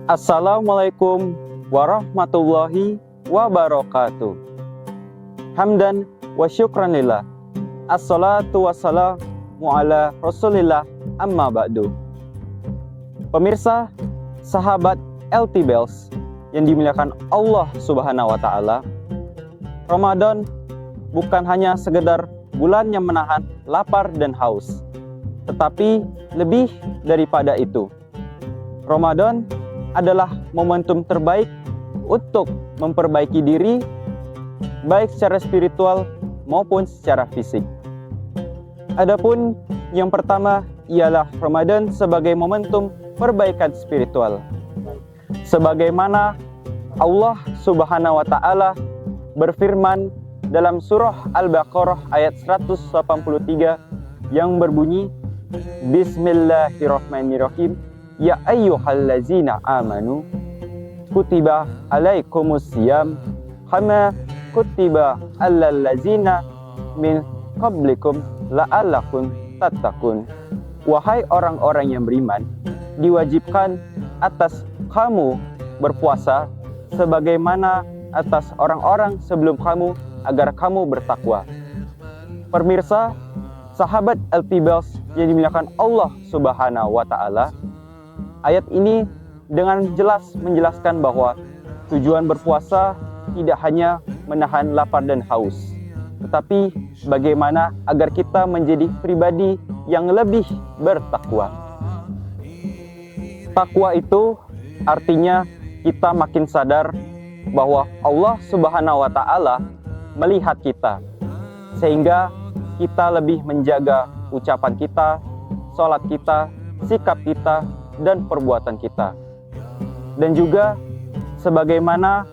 Assalamualaikum warahmatullahi wabarakatuh. Hamdan wa syukran lillah. Assalatu wassalamu ala rasulillah amma ba'du. Pemirsa, sahabat LT Bells yang dimuliakan Allah Subhanahu wa Ta'ala, Ramadan bukan hanya sekedar bulan yang menahan lapar dan haus, tetapi lebih daripada itu. Ramadan adalah momentum terbaik untuk memperbaiki diri, baik secara spiritual maupun secara fisik. Adapun yang pertama ialah Ramadan sebagai momentum perbaikan spiritual. Sebagaimana Allah Subhanahu wa Ta'ala berfirman dalam surah Al-Baqarah ayat 183 yang berbunyi, Bismillahirrahmanirrahim. Ya ayyuhallazina amanu kutiba alaikumus siyam kama kutiba alal lazina min qablikum la'allakum tattaqun. Wahai orang-orang yang beriman, diwajibkan atas kamu berpuasa sebagaimana atas orang-orang sebelum kamu agar kamu bertakwa. Pemirsa, sahabat LT Bells yang dimuliakan Allah Subhanahu wa Ta'ala, ayat ini dengan jelas menjelaskan bahwa tujuan berpuasa tidak hanya menahan lapar dan haus, tetapi bagaimana agar kita menjadi pribadi yang lebih bertakwa. Takwa itu artinya kita makin sadar bahwa Allah Subhanahu wa Ta'ala melihat kita, sehingga kita lebih menjaga ucapan kita, sholat kita, sikap kita, dan perbuatan kita. Dan juga sebagaimana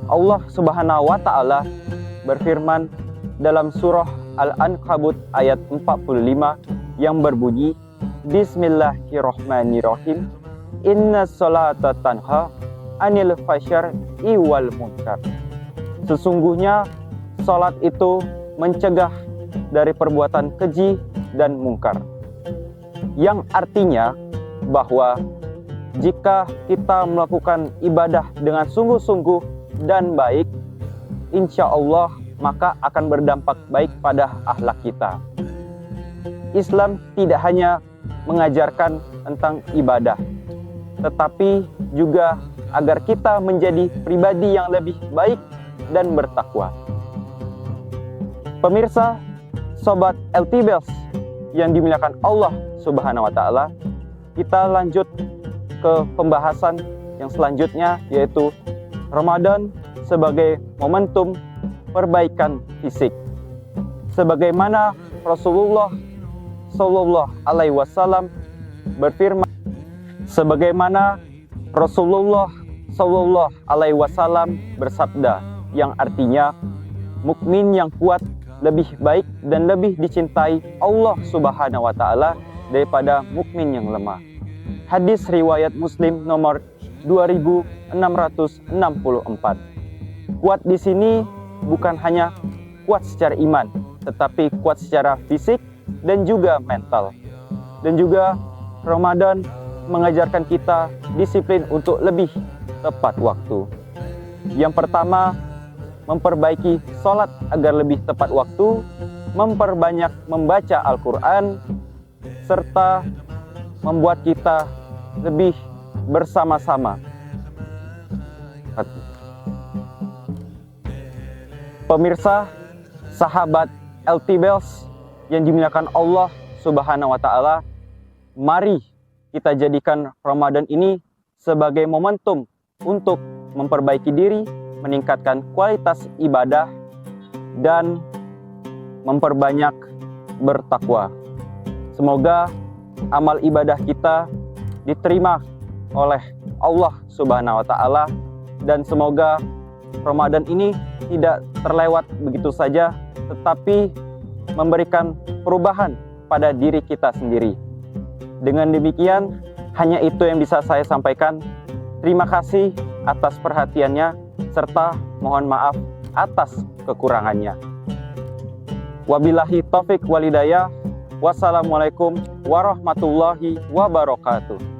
Allah Subhanahu wa Ta'ala berfirman dalam surah Al-Ankabut ayat 45 yang berbunyi, Bismillahirrahmanirrahim. Inna sholata tanha anil fasyar'i wal munkar. Sesungguhnya salat itu mencegah dari perbuatan keji dan mungkar. Yang artinya bahwa jika kita melakukan ibadah dengan sungguh-sungguh dan baik, insya Allah maka akan berdampak baik pada akhlak kita. Islam tidak hanya mengajarkan tentang ibadah, tetapi juga agar kita menjadi pribadi yang lebih baik dan bertakwa. Pemirsa, sobat LT Bells yang dimuliakan Allah Subhanahu wa Ta'ala, kita lanjut ke pembahasan yang selanjutnya, yaitu Ramadan sebagai momentum perbaikan fisik. Sebagaimana Rasulullah Shallallahu Alaihi Wasallam berfirman, bersabda, yang artinya mukmin yang kuat lebih baik dan lebih dicintai Allah Subhanahu wa Ta'ala daripada mukmin yang lemah. Hadis riwayat Muslim nomor 2664. Kuat di sini bukan hanya kuat secara iman, tetapi kuat secara fisik dan juga mental. Dan juga Ramadan mengajarkan kita disiplin untuk lebih tepat waktu. Yang pertama, memperbaiki sholat agar lebih tepat waktu, memperbanyak membaca Al-Quran, serta membuat kita lebih bersama-sama. Pemirsa, sahabat LT Bells yang dimuliakan Allah Subhanahu wa Ta'ala, mari kita jadikan Ramadan ini sebagai momentum untuk memperbaiki diri, meningkatkan kualitas ibadah, dan memperbanyak bertakwa. Semoga amal ibadah kita diterima oleh Allah Subhanahu wa Ta'ala, dan semoga Ramadan ini tidak terlewat begitu saja, tetapi memberikan perubahan pada diri kita sendiri. Dengan demikian, hanya itu yang bisa saya sampaikan. Terima kasih atas perhatiannya, serta mohon maaf atas kekurangannya. Wabillahi taufik walhidayah. Wassalamualaikum warahmatullahi wabarakatuh.